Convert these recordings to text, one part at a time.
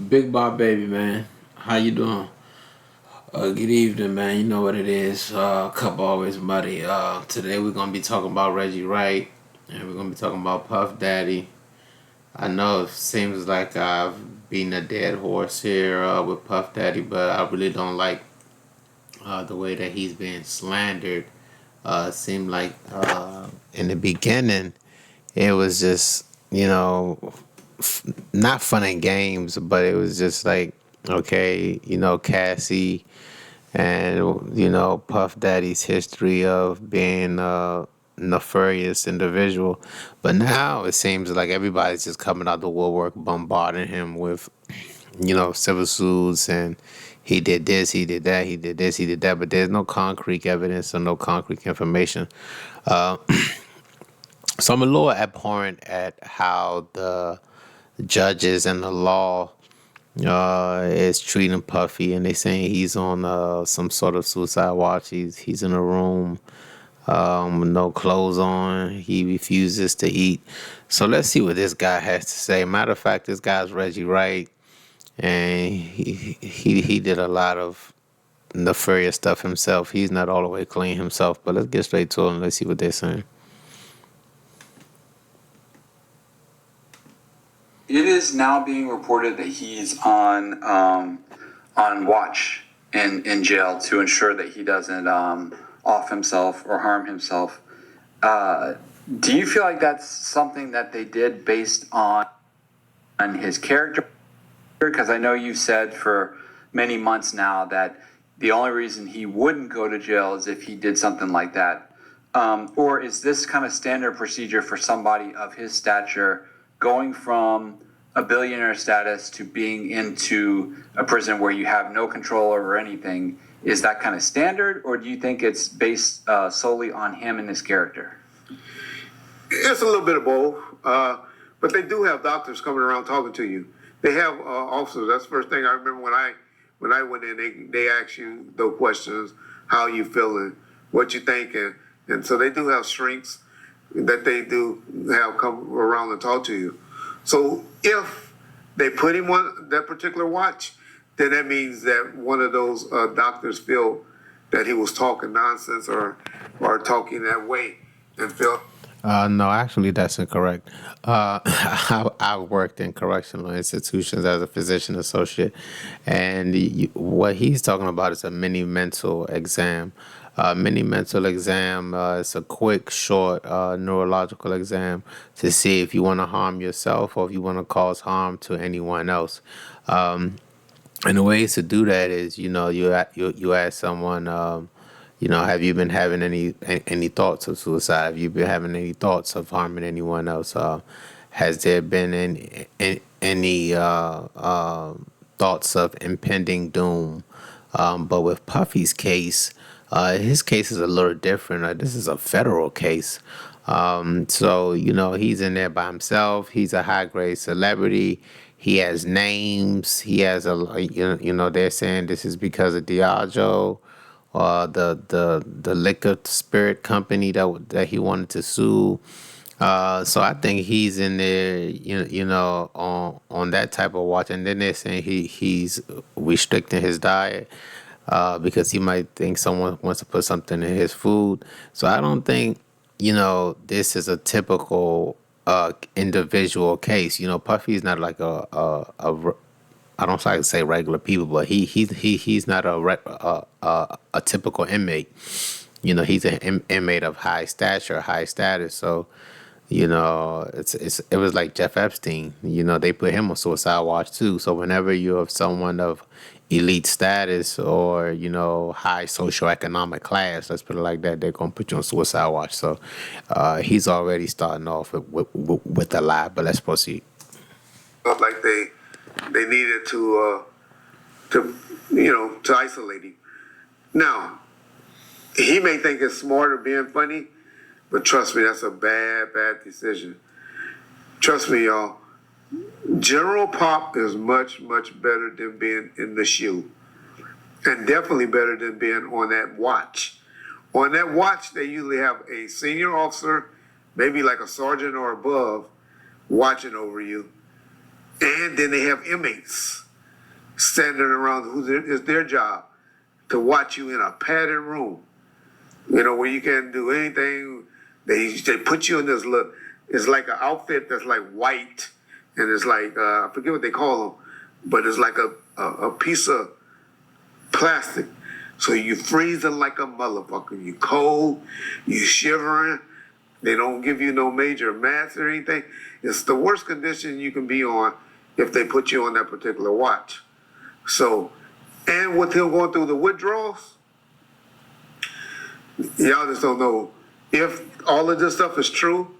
BigBarrBaby, man. How you doing? Good evening, man. You know what it is. Cup always muddy. Today we're gonna be talking about Reggie Wright, and we're gonna be talking about Puff Daddy. I know it seems like I've beaten a dead horse here with Puff Daddy, but I really don't like the way that he's being slandered. It seemed like in the beginning it was just not fun and games, but it was just like okay, Cassie and Puff Daddy's history of being a nefarious individual. But now it seems like everybody's just coming out the woodwork, bombarding him with civil suits and he did this, he did that, he did this, he did that. But there's no concrete evidence or no concrete information. Uh, so I'm a little abhorrent at how the judges and the law is treating Puffy, and they saying he's on some sort of suicide watch. He's in a room with no clothes on. He refuses to eat. So let's see what this guy has to say. Matter of fact, this guy's Reggie Wright, and he did a lot of nefarious stuff himself. He's not all the way clean himself, but let's get straight to it and let's see what they're saying. It is now being reported that he's on watch in jail to ensure that he doesn't off himself or harm himself. Do you feel like that's something that they did based on his character? Because I know you've said for many months now that the only reason he wouldn't go to jail is if he did something like that. Or is this kind of standard procedure for somebody of his stature going from a billionaire status to being into a prison where you have no control over anything? Is that kind of standard, or do you think it's based solely on him and his character? It's a little bit of both, but they do have doctors coming around talking to you. They have officers. That's the first thing I remember when I went in. They ask you those questions: how you feeling, what you thinking, and so they do have shrinks that they do have come around and talk to you. So if they put him on that particular watch, then that means that one of those doctors feel that he was talking nonsense or talking that way and felt. No, actually, that's incorrect. I worked in correctional institutions as a physician associate, and what he's talking about is a mini mental exam. Mini mental exam is a quick, short neurological exam to see if you want to harm yourself or if you want to cause harm to anyone else. And the ways to do that is, you ask someone. Have you been having any thoughts of suicide? Have you been having any thoughts of harming anyone else? Has there been any thoughts of impending doom? But with Puffy's case, his case is a little different. This is a federal case. So, he's in there by himself. He's a high grade celebrity. He has names. He has they're saying this is because of Diageo, the liquor spirit company that he wanted to sue. So I think he's in there, on that type of watch. And then they're saying he's restricting his diet because he might think someone wants to put something in his food. So I don't think this is a typical individual case. Puffy's not like I don't like to say regular people, but he's not a typical inmate. He's an inmate of high stature, high status. So it was like Jeff Epstein. They put him on suicide watch too. So whenever you have someone of elite status or high socioeconomic class, let's put it like that, they're gonna put you on suicide watch. So he's already starting off with a lie. But let's proceed. Like they needed to isolate him. Now he may think it's smarter being funny, but trust me, that's a bad decision. Trust me, y'all. General Pop is much better than being in the shoe, and definitely better than being on that watch. On that watch, they usually have a senior officer, maybe like a sergeant or above, watching over you. And then they have inmates. standing around it's their job to watch you in a padded room, where you can't do anything. They put you in this look. It's like an outfit that's like white, and it's like I forget what they call them, but it's like a piece of plastic. So you freezing like a motherfucker. You cold, you shivering. They don't give you no major mats or anything. It's the worst condition you can be on if they put you on that particular watch. So, and with him going through the withdrawals, y'all just don't know if all of this stuff is true.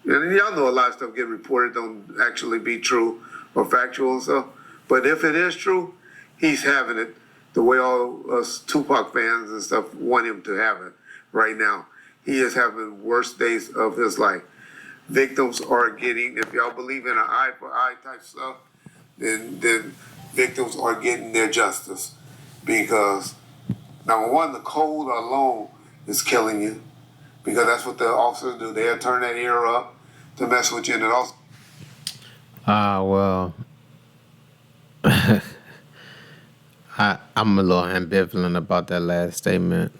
And y'all know a lot of stuff get reported don't actually be true or factual and stuff. But if it is true, he's having it the way all us Tupac fans and stuff want him to have it right now. He is having the worst days of his life. Victims are getting, if y'all believe in an eye for eye type stuff, then victims are getting their justice. Because, number one, the cold alone is killing you. Because that's what the officers do. They'll turn that ear up to mess with you. And it also... Well, I'm a little ambivalent about that last statement.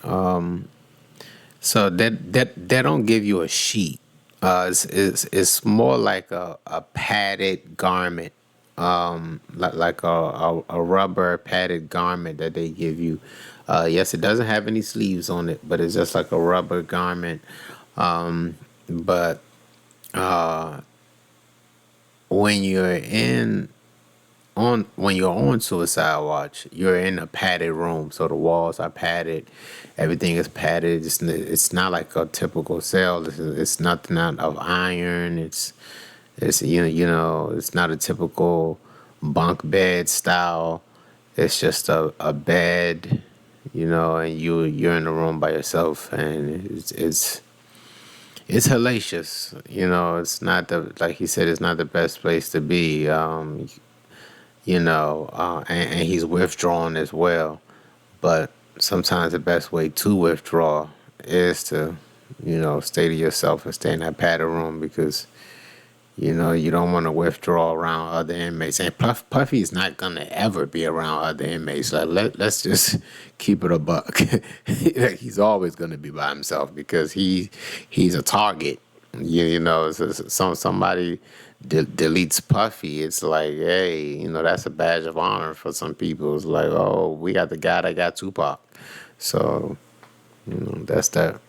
So that don't give you a sheet. It's more like a padded garment, like a rubber padded garment that they give you. Yes, it doesn't have any sleeves on it, but it's just like a rubber garment. But when you're on suicide watch, you're in a padded room, so the walls are padded, everything is padded. It's not like a typical cell. It's nothing out of iron. It's it's not a typical bunk bed style. It's just a bed, and you're in the room by yourself, and it's hellacious. It's not like he said, it's not the best place to be. And he's withdrawn as well. But sometimes the best way to withdraw is to, stay to yourself and stay in that padded room because, you don't want to withdraw around other inmates. And Puffy's not going to ever be around other inmates. Like, let's just keep it a buck. He's always going to be by himself because he's a target. Somebody deletes Puffy. It's like, hey, that's a badge of honor for some people. It's like, oh, we got the guy that got Tupac. So, that's that.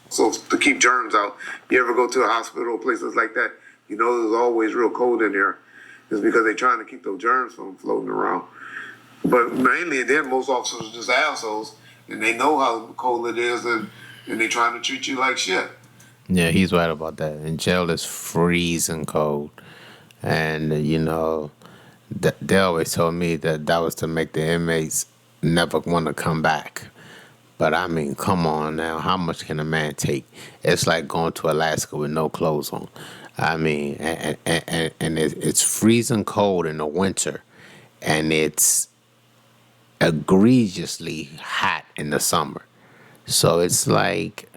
So to keep germs out, you ever go to a hospital, places like that, there's always real cold in there. It's because they're trying to keep those germs from floating around. But mainly, then most officers are just assholes, and they know how cold it is, and they're trying to treat you like shit. Yeah, he's right about that. And jail is freezing cold. And, they always told me that was to make the inmates never want to come back. But I mean, come on now. How much can a man take? It's like going to Alaska with no clothes on. I mean, and it's freezing cold in the winter. And it's egregiously hot in the summer. So it's like,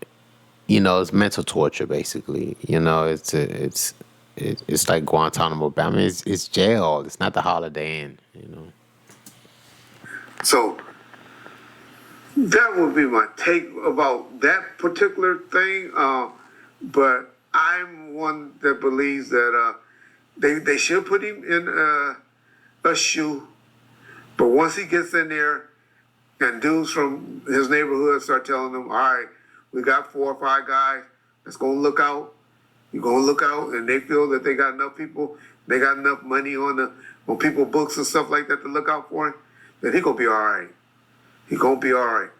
it's mental torture, basically. It's like Guantanamo Bay. I mean, it's jail. It's not the Holiday Inn. So that would be my take about that particular thing. But I'm one that believes that they should put him in a shoe. But once he gets in there and dudes from his neighborhood start telling him, all right, we got 4 or 5 guys that's going to look out. You're going to look out, and they feel that they got enough people, they got enough money on people's books and stuff like that to look out for him, then he going to be all right. He going to be all right.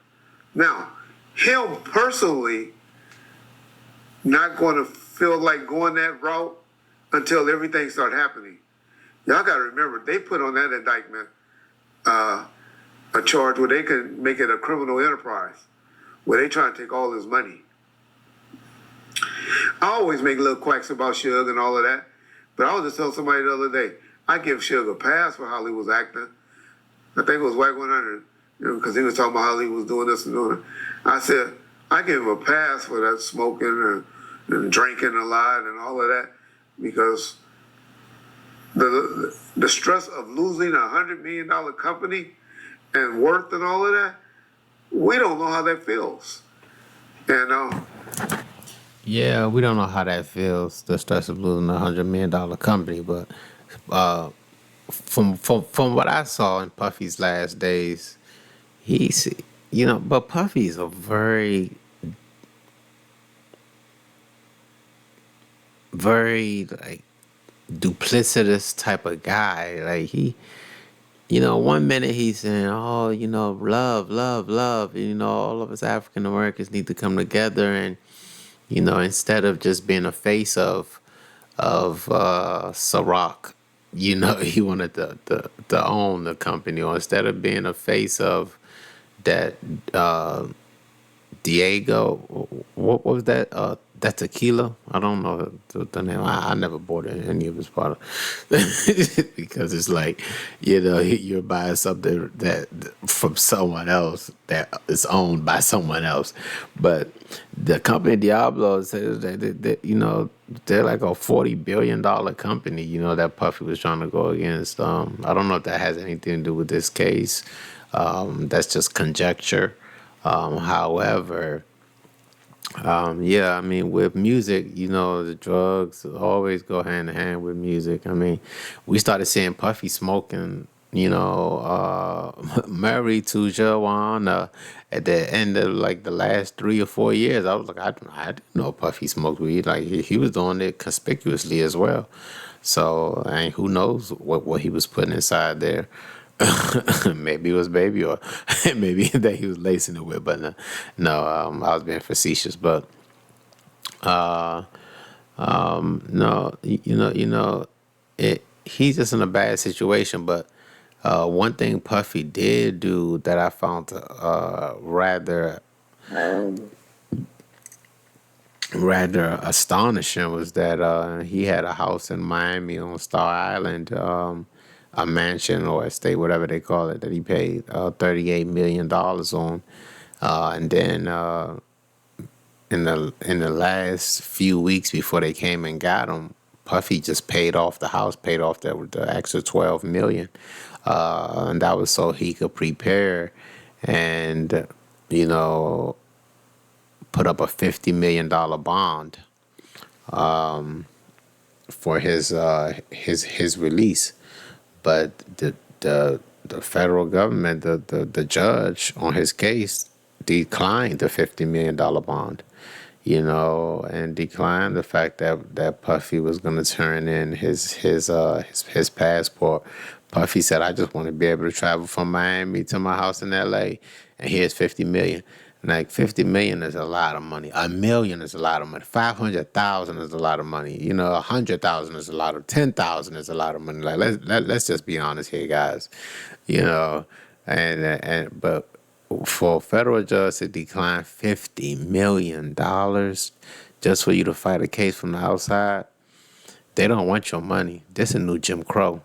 Now, him personally not going to feel like going that route until everything start happening. Y'all got to remember, they put on that indictment a charge where they can make it a criminal enterprise, where they try to take all his money. I always make little quacks about Suge and all of that, but I was just telling somebody the other day, I give Suge a pass for how he was acting. I think it was White 100, because he was talking about how he was doing this and doing it. I said, I give him a pass for that smoking and drinking a lot and all of that, because the stress of losing $100 million company and worth and all of that. We don't know how that feels. And Yeah, we don't know how that feels, the stress of losing $100 million company, but uh, from what I saw in Puffy's last days, he's but Puffy's a very very like duplicitous type of guy. Like one minute he's saying, "Oh, love, love, love." All of us African Americans need to come together, and instead of just being a face of Ciroc, he wanted to own the company, or instead of being a face of that Diego, what was that? That tequila? I don't know the name. I never bought any of his product because it's like, you're buying something that from someone else that is owned by someone else. But the company Diablo says that they're like a $40 billion company. That Puffy was trying to go against. I don't know if that has anything to do with this case. That's just conjecture. However, yeah, I mean, with music, the drugs always go hand in hand with music. I mean, we started seeing Puffy smoking, Mary to Joanna at the end of like the last 3 or 4 years. I was like, I didn't know Puffy smoked weed. Like he was doing it conspicuously as well. So, and who knows what he was putting inside there. Maybe it was baby, or maybe that he was lacing it with, but no, I was being facetious. But uh, no, he's just in a bad situation. But one thing Puffy did do that I found rather astonishing was that he had a house in Miami on Star Island, a mansion or estate, whatever they call it, that he paid $38 million on, and then in the last few weeks before they came and got him, Puffy just paid off the house, paid off the extra 12 million, and that was so he could prepare and you know put up a $50 million bond for his release. But the federal government, the judge on his case, declined the $50 million bond, and declined the fact that Puffy was going to turn in his passport. Puffy said, "I just want to be able to travel from Miami to my house in L.A. and here's 50 million." Like 50 million is a lot of money. A million is a lot of money. 500,000 is a lot of money. 100,000 is a lot of. 10,000 is a lot of money. Like let's just be honest here, guys. You know, but for a federal judge to decline $50 million just for you to fight a case from the outside, they don't want your money. This is a new Jim Crow.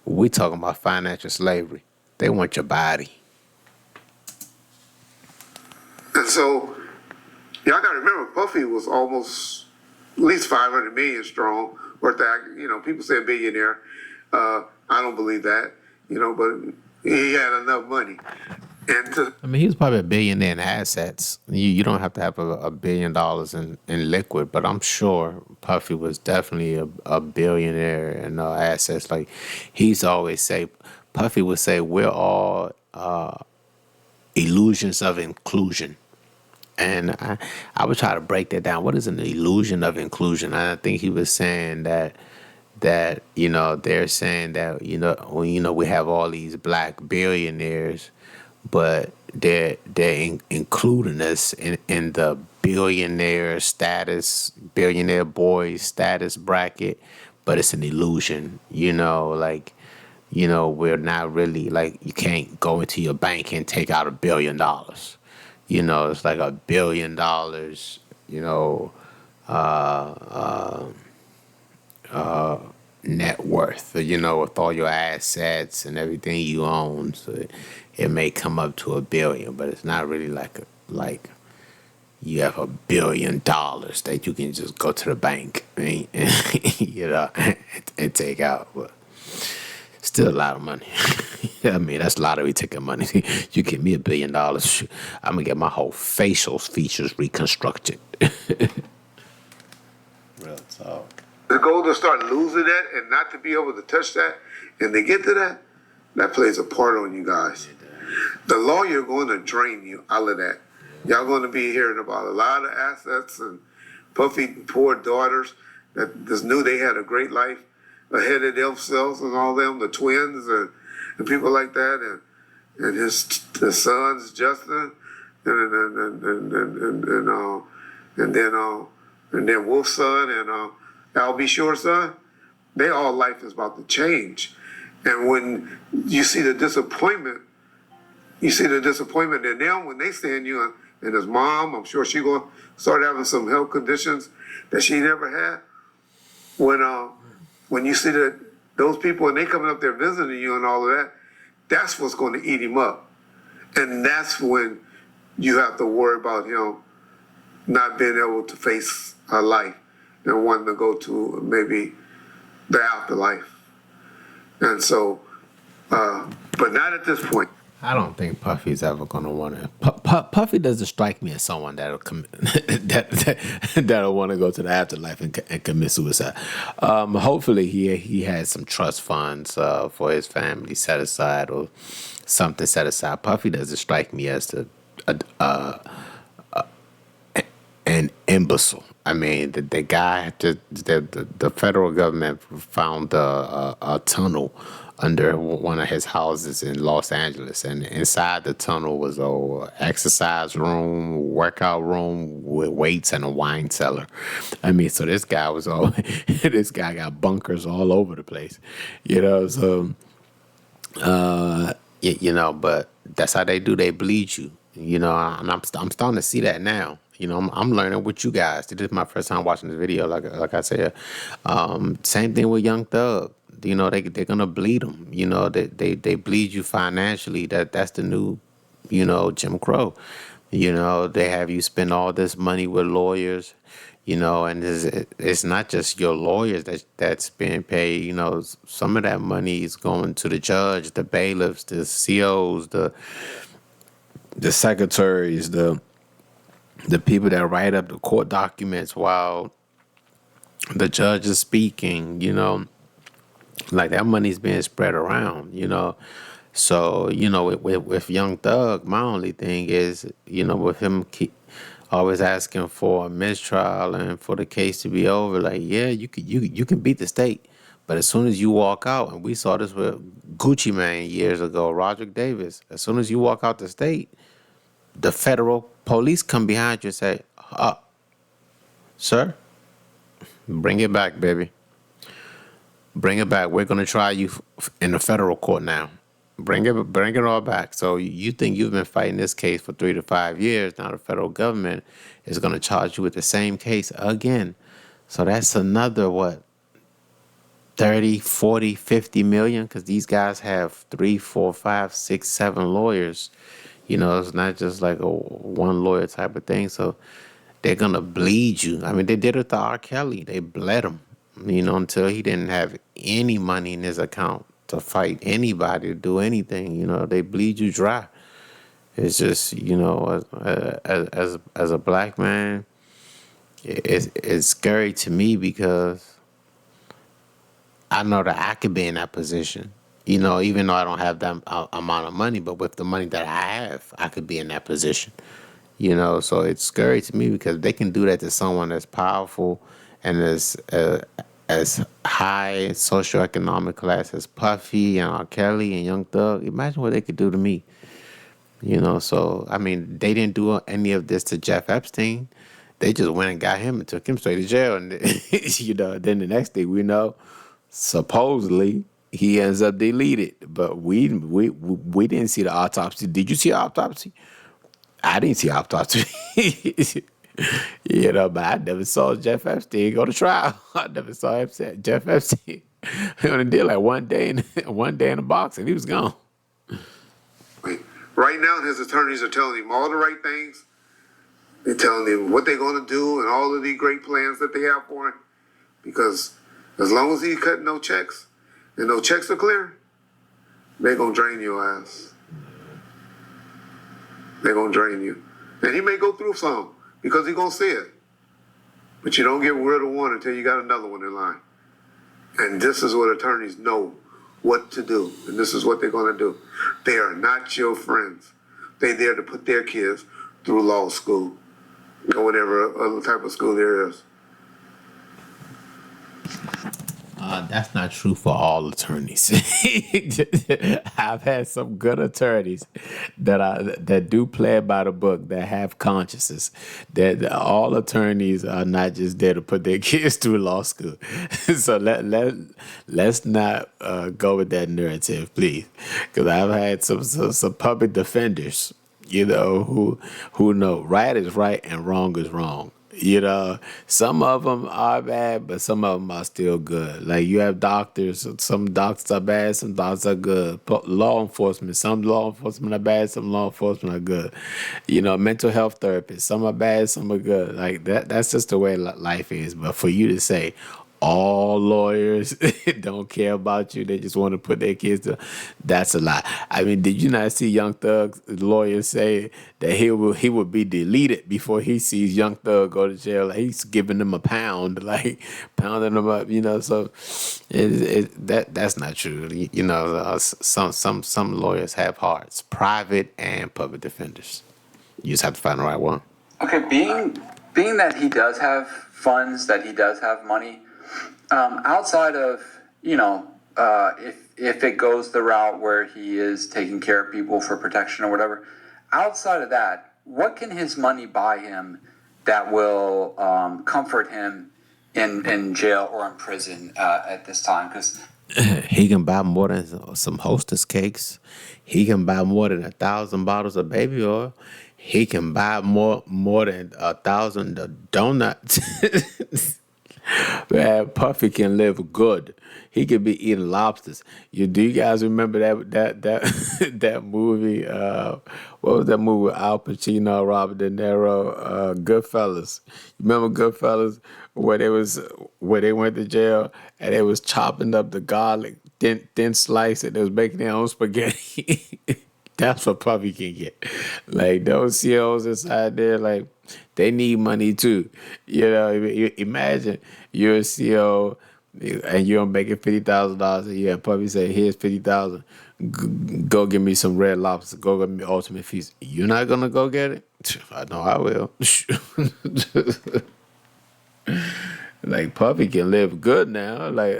We talking about financial slavery. They want your body. And so, y'all got to remember, Puffy was almost at least 500 million strong. Worth that, people say a billionaire. I don't believe that, but he had enough money. I mean, he was probably a billionaire in assets. You don't have to have a $1 billion in liquid, but I'm sure Puffy was definitely a billionaire in assets. Like Puffy would say, we're all illusions of inclusion. And I would try to break that down. What is an illusion of inclusion? And I think he was saying that they're saying that we have all these black billionaires, but they're including us in the billionaire boy status bracket, but it's an illusion. We're not really, like, you can't go into your bank and take out $1 billion. It's like $1 billion, uh, net worth, with all your assets and everything you own. So it may come up to $1 billion, but it's not really like you have $1 billion that you can just go to the bank, and, you know, and take out. But still a lot of money. I mean, that's lottery ticket money. You give me $1 billion, I'm gonna get my whole facial features reconstructed. Real talk. The goal to start losing that and not to be able to touch that, and to get to that, that plays a part on you guys. The lawyer going to drain you out of that. Y'all going to be hearing about a lot of assets and Puffy poor daughters that just knew they had a great life ahead of themselves and all them, the twins and people like that, and his sons Justin and then Wolf's son and Al B. Shore's son. They all life is about to change, and when you see the disappointment in them when they stand you and his mom, I'm sure she going to start having some health conditions that she never had. When you see that those people and they coming up there visiting you and all of that, that's what's going to eat him up. And that's when you have to worry about him not being able to face a life and wanting to go to maybe the afterlife. And so, but not at this point. I don't think Puffy's ever gonna want to. Puffy doesn't strike me as someone that'll that'll want to go to the afterlife and commit suicide. Hopefully, he has some trust funds for his family set aside or something set aside. Puffy doesn't strike me as an imbecile. I mean, the guy, the federal government found a tunnel under one of his houses in Los Angeles, and inside the tunnel was a exercise room, workout room with weights and a wine cellar. I mean, so this guy this guy got bunkers all over the place, you know. So, you know, but that's how they do. They bleed you, you know. And I'm starting to see that now. You know, I'm learning with you guys. This is my first time watching this video. Like I said, same thing with Young Thug. You know, they're gonna bleed them. You know, they bleed you financially. That's the new, you know, Jim Crow. You know, they have you spend all this money with lawyers. You know, and it's not just your lawyers that's being paid. You know, some of that money is going to the judge, the bailiffs, the COs, the secretaries, the people that write up the court documents while the judge is speaking. You know. Like that money's being spread around, you know. So, you know, with Young Thug, my only thing is, you know, with him always asking for a mistrial and for the case to be over, like, yeah, you can beat the state. But as soon as you walk out, and we saw this with Gucci Mane years ago, Roderick Davis, as soon as you walk out the state, the federal police come behind you and say, sir, bring it back, baby. Bring it back. We're going to try you in the federal court now. Bring it all back. So you think you've been fighting this case for 3 to 5 years. Now the federal government is going to charge you with the same case again. So that's another, 30, 40, 50 million? Because these guys have 3, 4, 5, 6, 7 lawyers. You know, it's not just like a one lawyer type of thing. So they're going to bleed you. I mean, they did it to R. Kelly. They bled him. You know, until he didn't have any money in his account to fight anybody, to do anything. You know, they bleed you dry. It's just, you know, as a black man, it's scary to me because I know that I could be in that position. You know, even though I don't have that amount of money, but with the money that I have, I could be in that position. You know, so it's scary to me because they can do that to someone that's powerful and as high socioeconomic class as Puffy and R. Kelly and Young Thug. Imagine what they could do to me. You know, so, I mean, they didn't do any of this to Jeff Epstein. They just went and got him and took him straight to jail. And, you know, then the next thing we know, supposedly, he ends up deleted. But we didn't see the autopsy. Did you see the autopsy? I didn't see autopsy. You know, but I never saw Jeff Epstein go to trial. I never saw Jeff Epstein. He only did like one day in the box, and he was gone. Right now, his attorneys are telling him all the right things. They're telling him what they're going to do and all of these great plans that they have for him. Because as long as he's cutting no checks and no checks are clear, they're going to drain your ass. They're going to drain you. And he may go through some because he's going to see it. But you don't get rid of one until you got another one in line. And this is what attorneys know what to do. And this is what they're going to do. They are not your friends. They're there to put their kids through law school or whatever other type of school there is. That's not true for all attorneys. I've had some good attorneys that do play by the book, that have consciences. That all attorneys are not just there to put their kids through law school. So let's not go with that narrative, please, because I've had some public defenders, who know right is right and wrong is wrong. Some of them are bad, but some of them are still good. Like you have doctors, some doctors are bad, some doctors are good. Law enforcement, some law enforcement are bad, some law enforcement are good. Mental health therapists, some are bad, some are good. Like that's just the way life is. But for you to say all lawyers don't care about you, they just want to put their kids to, that's a lie. I mean, did you not see Young Thug's lawyer say that he would be deleted before he sees Young Thug go to jail? Like, he's giving them a pound, like pounding them up, so that's not true. Some lawyers have hearts, private and public defenders. You just have to find the right one. Okay, being that he does have funds, that he does have money, outside of, if it goes the route where he is taking care of people for protection or whatever, outside of that, what can his money buy him that will comfort him in jail or in prison at this time? Because he can buy more than some Hostess cakes. He can buy more than 1,000 bottles of baby oil. He can buy more than 1,000 donuts. Man, Puffy can live good. He could be eating lobsters. Do you guys remember that movie? What was that movie with Al Pacino, Robert De Niro, Goodfellas? You remember Goodfellas, where they went to jail and they was chopping up the garlic thin slice and they was making their own spaghetti. That's what Puffy can get. Like those CEOs inside there, like they need money too. Imagine you're a CEO and you're making $50,000 a year. Puffy say, "Here's 50,000. Go get me some Red Lobster. Go get me Ultimate Feast." You're not gonna go get it? I know I will. Like Puffy can live good now. Like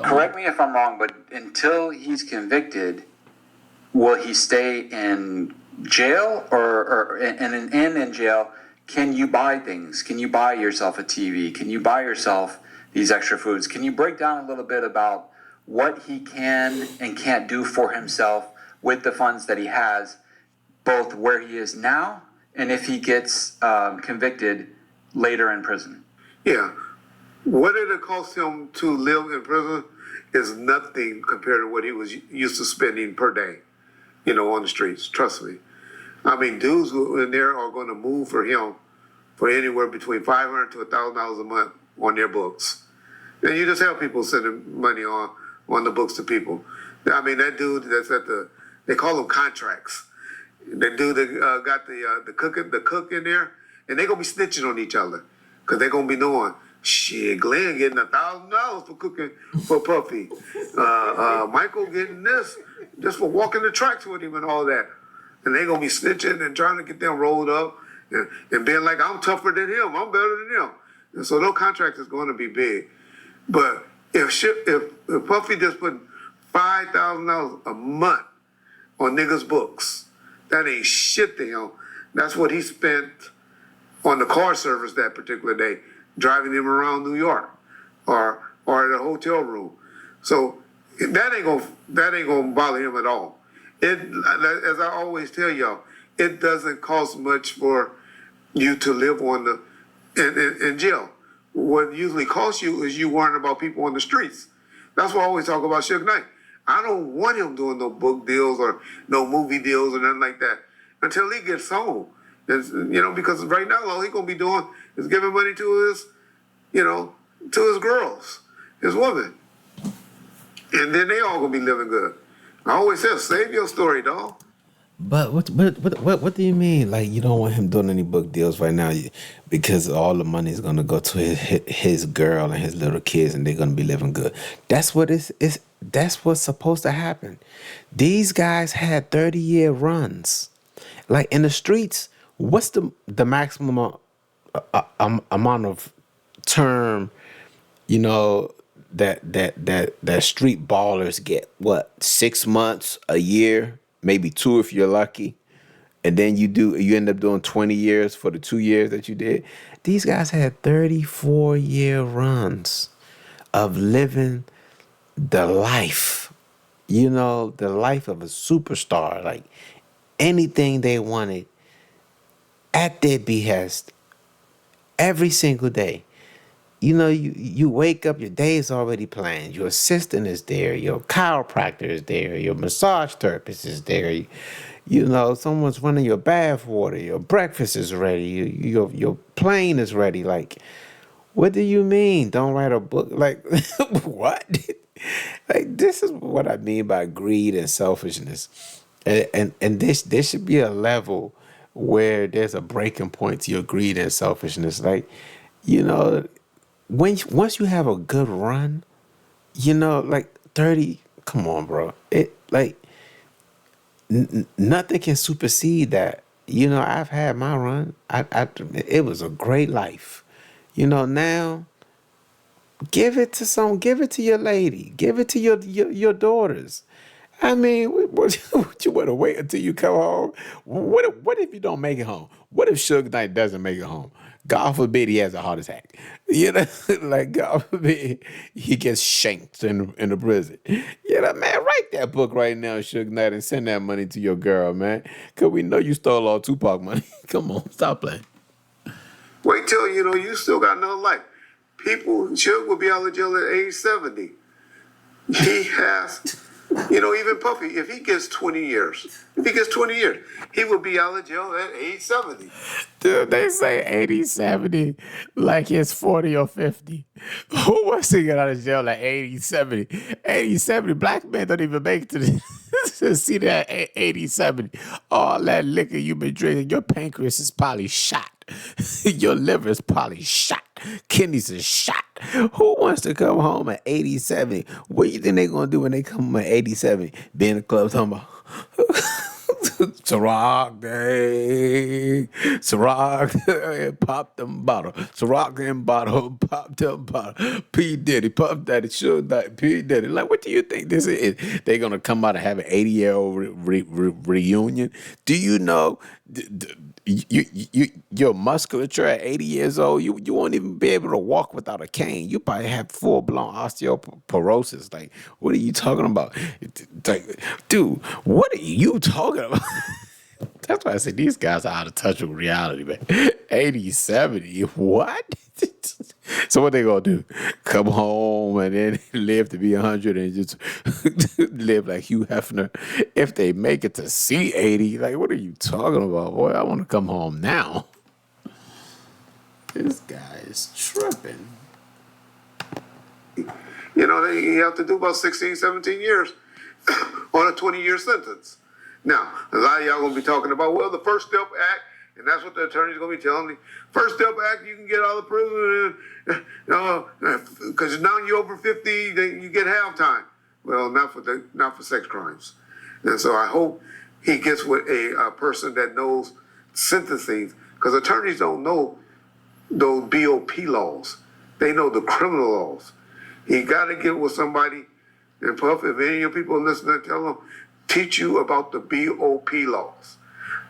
correct me if I'm wrong, but until he's convicted, will he stay in jail or in jail? Can you buy things? Can you buy yourself a TV? Can you buy yourself these extra foods? Can you break down a little bit about what he can and can't do for himself with the funds that he has, both where he is now and if he gets convicted later in prison? Yeah. What it cost him to live in prison is nothing compared to what he was used to spending per day, on the streets. Trust me. I mean, dudes who in there are going to move for him for anywhere between $500 to $1,000 a month on their books. And you just have people sending money on the books to people. I mean, that dude that's they call them contracts. That dude that got the cook in there, and they're going to be snitching on each other because they're going to be knowing, shit, Glenn getting $1,000 for cooking for Puffy. Michael getting this just for walking the tracks with him and all that. And they're going to be snitching and trying to get them rolled up and being like, I'm tougher than him. I'm better than him. And so those contracts is going to be big. But if Puffy just put $5,000 a month on niggas' books, that ain't shit to him. That's what he spent on the car service that particular day, driving him around New York or at a hotel room. So that ain't gonna bother him at all. As I always tell y'all, it doesn't cost much for you to live in jail. What usually costs you is you worrying about people on the streets. That's why I always talk about Suge Knight. I don't want him doing no book deals or no movie deals or nothing like that until he gets home. Because right now all he gonna be doing is giving money to his, to his girls, his women, and then they all gonna be living good. I always say, save your story, dog. But what do you mean? Like you don't want him doing any book deals right now because all the money is gonna go to his girl and his little kids, and they're gonna be living good. That's what that's what's supposed to happen. These guys had 30-year runs. Like in the streets, what's the maximum amount of term, that street ballers get? What, 6 months, a year, maybe two if you're lucky, and then you end up doing 20 years for the 2 years that you did. These guys had 34-year runs of living the life, the life of a superstar, like anything they wanted at their behest every single day. You wake up, your day is already planned. Your assistant is there, your chiropractor is there, your massage therapist is there. Someone's running your bath water, your breakfast is ready, your plane is ready. Like, what do you mean? Don't write a book? Like, what? Like, this is what I mean by greed and selfishness. And there should be a level where there's a breaking point to your greed and selfishness. Like, once you have a good run, like 30, come on, bro. It like nothing can supersede that. I've had my run. It was a great life. Now give it to your lady, give it to your daughters. I mean, what you want to wait until you come home? What if you don't make it home? What if Suge Knight doesn't make it home? God forbid he has a heart attack. Like God forbid he gets shanked in the prison. Man, write that book right now, Suge Knight, and send that money to your girl, man. Because we know you stole all Tupac money. Come on, stop playing. Wait till you still got another life. Suge will be out of jail at age 70. He has. Even Puffy, if he gets 20 years, he will be out of jail at age 70. Dude, they say 80, 70 like it's 40 or 50. Who wants to get out of jail at 80, 70? 80, 70, black men don't even make it to see that 80, 70. All that liquor you've been drinking, your pancreas is probably shot. Your liver is probably shot. Kidneys is shot. Who wants to come home at 80, 70? What do you think they're going to do when they come home at 80, 70? Be in the club talking about Ciroc day. Ciroc, pop them bottle. Ciroc them bottle, pop them bottle. P. Diddy, Puff Daddy, Suge Knight, P. Diddy. Like, what do you think this is? They're going to come out and have an 80-year-old reunion? Do you know your musculature at 80 years old, you won't even be able to walk without a cane. You probably have full-blown osteoporosis. Like, what are you talking about? Like, dude, what are you talking about? That's why I say these guys are out of touch with reality, man. 80, 70, what? So what they gonna do? Come home and then live to be 100 and just live like Hugh Hefner? If they make it to see 80, like, what are you talking about, boy? I want to come home now. This guy is tripping. You have to do about 16, 17 years on a 20-year sentence. Now, a lot of y'all going to be talking about, well, the First Step Act, and that's what the attorney's going to be telling me. First Step Act, you can get out of prison, because now you're over 50, then you get half time. Well, not for sex crimes. And so I hope he gets with a person that knows sentencing, because attorneys don't know those BOP laws. They know the criminal laws. He got to get with somebody, and Puff, if any of your people listening, tell them, teach you about the BOP laws,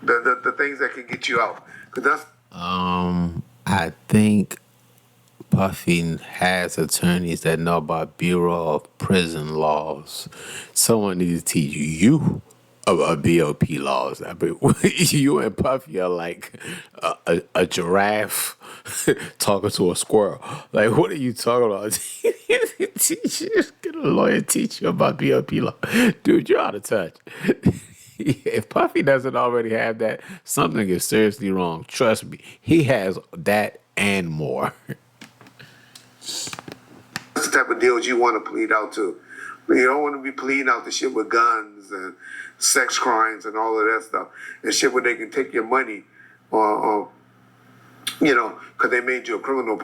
the things that can get you out. Cause that's. I think Puffy has attorneys that know about Bureau of Prison laws. Someone needs to teach you about BOP laws. I mean, you and Puffy are like a giraffe talking to a squirrel. Like, what are you talking about? Get a lawyer to teach you about BOP law. Dude, you're out of touch. if Puffy doesn't already have that, something is seriously wrong. Trust me, he has that and more. That's the type of deals you want to plead out to. You don't want to be pleading out the shit with guns and sex crimes and all of that stuff. And shit where they can take your money or because they made you a criminal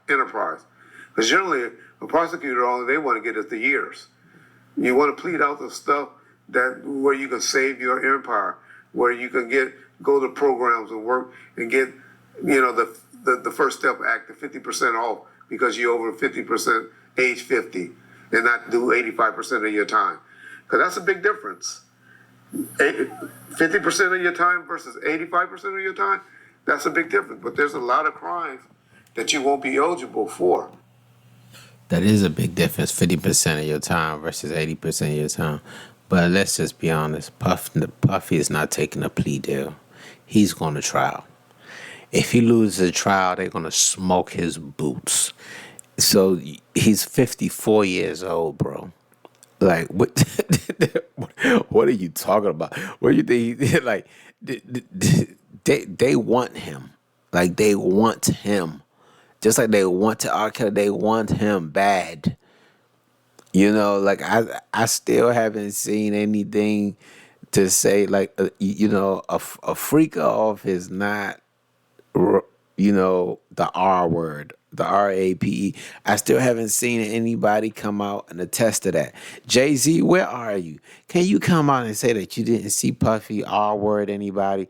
enterprise. Because generally, a prosecutor, all they want to get is the years. You want to plead out the stuff that where you can save your empire, where you can go to programs and work and get, the First Step Act, the 50% off because you're over 50%, age 50, and not do 85% of your time. Because that's a big difference. 50% of your time versus 85% of your time, that's a big difference. But there's a lot of crimes that you won't be eligible for. That is a big difference, 50% of your time versus 80% of your time. But let's just be honest, Puffy is not taking a plea deal. He's going to trial. If he loses the trial, they're going to smoke his boots. So he's 54 years old, bro. Like, what? What are you talking about? What do you think? Like, they want him. Like, they want him. Just like they want to R. Kelly, they want him bad. Like I still haven't seen anything to say like a freak off is not the R word, the RAPE. I still haven't seen anybody come out and attest to that. Jay-Z, where are you? Can you come out and say that you didn't see Puffy R word anybody?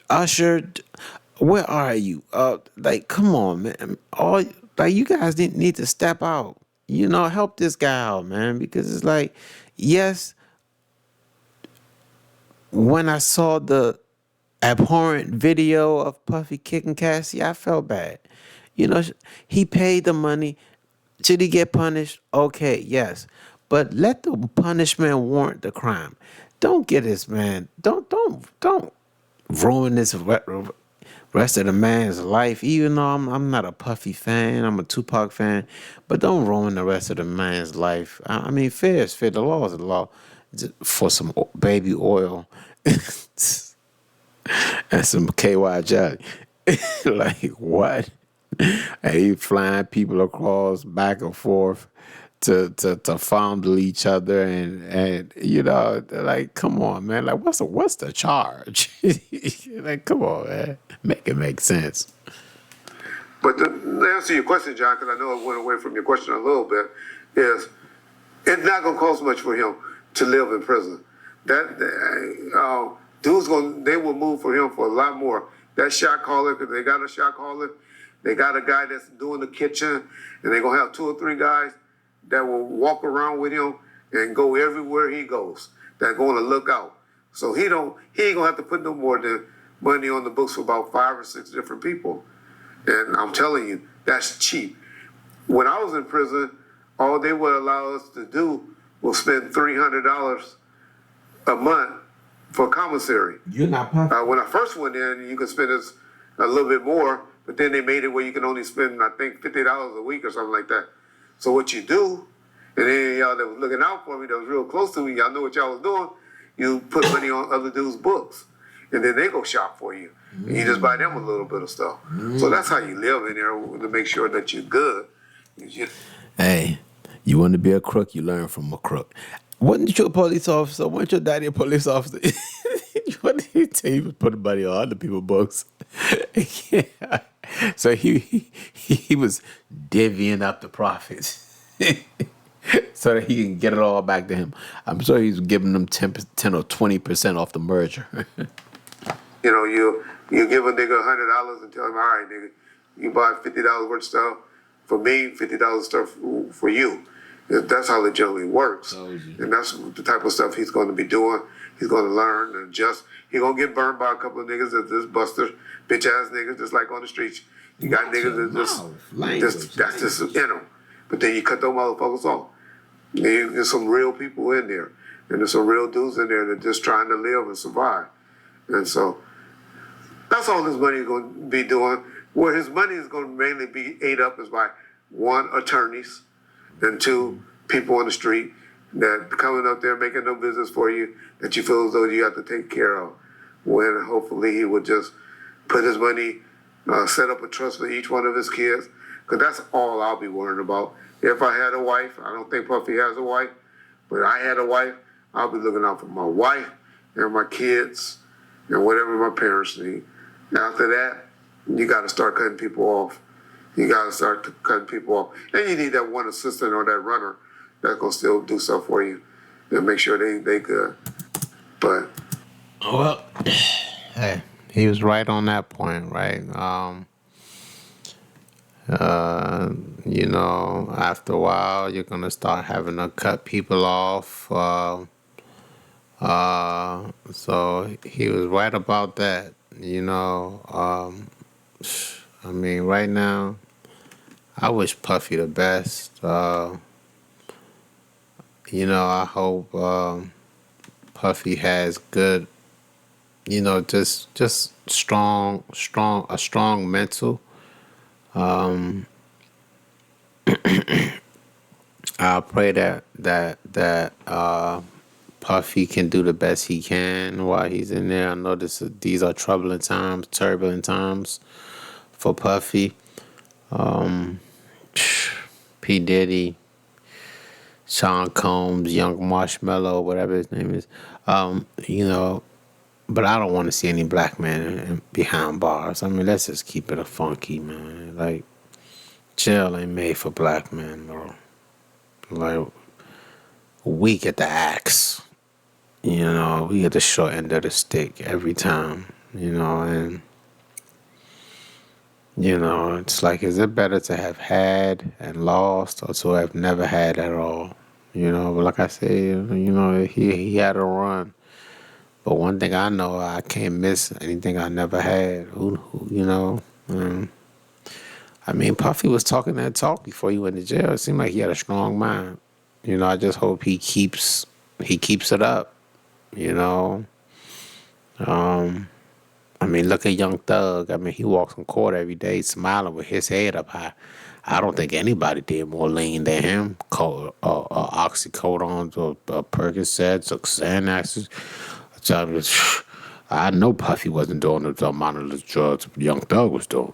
Usher, where are you? Like, come on, man. You guys didn't need to step out. Help this guy out, man. Because it's like, yes, when I saw the abhorrent video of Puffy kicking Cassie, I felt bad. He paid the money. Should he get punished? Okay, yes. But let the punishment warrant the crime. Don't get this man. Don't ruin this rest of the man's life. Even though I'm not a Puffy fan, I'm a Tupac fan, but don't ruin the rest of the man's life. I mean, fair is fair. The law is the law. Just for some baby oil and some KY jelly. Like, what? And he flying people across back and forth to fondle each other and like, come on, man. Like, what's the charge? Like, come on, man. Make it make sense. But to answer your question, John, because I know I went away from your question a little bit, is it's not going to cost much for him to live in prison. They will move for him for a lot more. That shot caller, because they got a shot caller, they got a guy that's doing the kitchen, and they're going to have 2 or 3 guys that will walk around with him and go everywhere he goes. That going to look out. So he ain't going to have to put no more than money on the books for about 5 or 6 different people. And I'm telling you, that's cheap. When I was in prison, all they would allow us to do was spend $300 a month for commissary. You're not Puffy. When I first went in, you could spend a little bit more, but then they made it where you can only spend, I think, $50 a week or something like that. So what you do, and then y'all that was looking out for me, that was real close to me, y'all know what y'all was doing, you put money on other dudes' books. And then they go shop for you. And you just buy them a little bit of stuff. So that's how you live in there to make sure that you're good. Hey, you want to be a crook, you learn from a crook. Wasn't you a police officer? Wasn't your daddy a police officer? What did he tell you to put money on other people's books? Yeah. So he was divvying up the profits so that he can get it all back to him. I'm sure he's giving them 10 or 20% off the merger. You give a nigga $100 and tell him, all right, nigga, you buy $50 worth of stuff for me, $50 stuff for you. That's how it generally works. And that's the type of stuff he's going to be doing. He's going to learn and adjust. He's going to get burned by a couple of niggas that's just busters, bitch ass niggas, just like on the streets. You got niggas that's just in them. But then you cut those motherfuckers off. And there's some real people in there. And there's some real dudes in there that just trying to live and survive. And so that's all his money is going to be doing. Where his money is going to mainly be ate up is by 1, attorneys, and 2, people on the street, that coming up there making no business for you that you feel as though you have to take care of. When hopefully he would just put his money, set up a trust for each one of his kids, because that's all I'll be worrying about. If I had a wife, I don't think Puffy has a wife, but I had a wife, I'll be looking out for my wife and my kids and whatever my parents need. After that, you got to start cutting people off. You got to start cutting people off. And you need that one assistant or that runner that's going to still do stuff for you and make sure they good. But Well, hey, he was right on that point, right? After a while, you're gonna start having to cut people off. So he was right about that. I mean, right now, I wish Puffy the best. I hope Puffy has good, just a strong mental. I pray that Puffy can do the best he can while he's in there. I know these are troubling times, turbulent times for Puffy. Um, P Diddy, Sean Combs, Young Marshmallow, whatever his name is. But I don't want to see any black man behind bars. I mean, let's just keep it a funky, man. Like, jail ain't made for black men, bro. Like, we get the axe. We get the short end of the stick every time. And it's like, is it better to have had and lost or to have never had at all? But like I said, he had a run. But one thing I know, I can't miss anything I never had. I mean, Puffy was talking that talk before he went to jail. It seemed like he had a strong mind. I just hope he keeps it up. You know. I mean, look at Young Thug. I mean, he walks in court every day smiling with his head up high. I don't think anybody did more lean than him. Oxycodones or Percocets or Xanaxes. I know Puffy wasn't doing the amount of the drugs Young Thug was doing.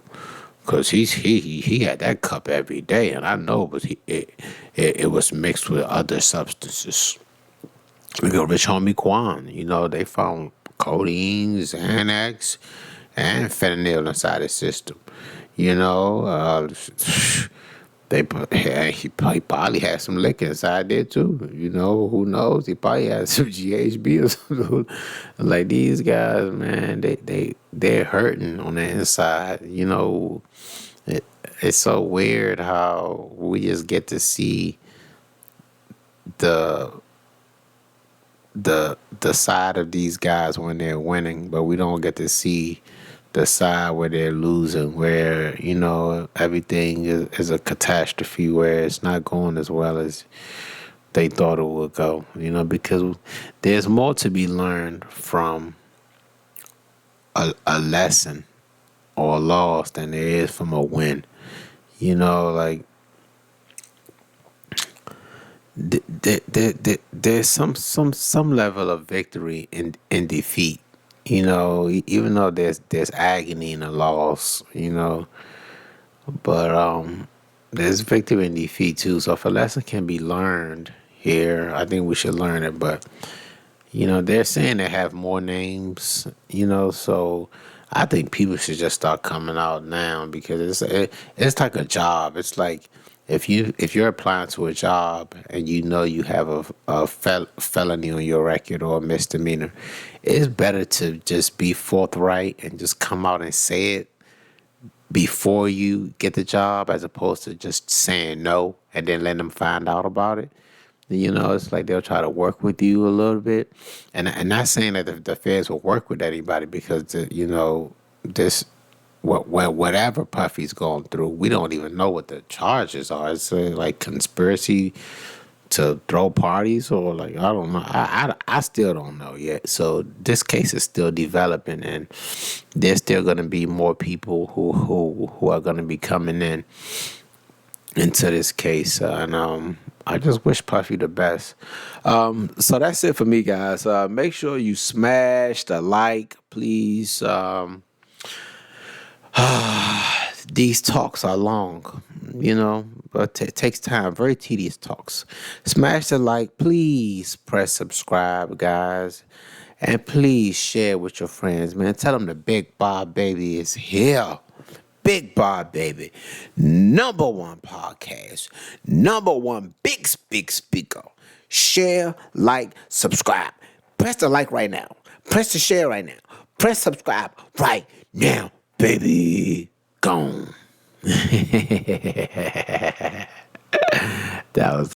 Cause he had that cup every day, and I know it was mixed with other substances. Look at Rich Homie Quan. They found codeine, Xanax, and fentanyl inside his system. He probably had some liquor inside there too. Who knows? He probably had some GHB or something. Like these guys, man, they're hurting on the inside. It's so weird how we just get to see the side of these guys when they're winning, but we don't get to see the side where they're losing, where everything is a catastrophe, where it's not going as well as they thought it would go. Because there's more to be learned from a lesson or a loss than there is from a win. Like there's some level of victory in defeat. Even though there's agony in a loss. But there's victory and defeat too. So if a lesson can be learned here, I think we should learn it. But they're saying they have more names. So I think people should just start coming out now, because it's like a job. It's like if you're applying to a job and you have a felony on your record or a misdemeanor, it's better to just be forthright and just come out and say it before you get the job, as opposed to just saying no and then letting them find out about it. It's like they'll try to work with you a little bit, and not saying that the feds will work with anybody, because this whatever Puffy's going through, we don't even know what the charges are. It's like conspiracy to throw parties, or like, I don't know. I still don't know yet. So this case is still developing, and there's still going to be more people who are going to be coming into this case, and I just wish Puffy the best. So that's it for me, guys. Make sure you smash the like, please. These talks are long, but it takes time. Very tedious talks. Smash the like, please. Press subscribe, guys. And please share with your friends, man. Tell them the BigBarrBaby is here. BigBarrBaby, #1 podcast, #1 big speaker. Share, like, subscribe. Press the like right now. Press the share right now. Press subscribe right now, baby. Gone. That was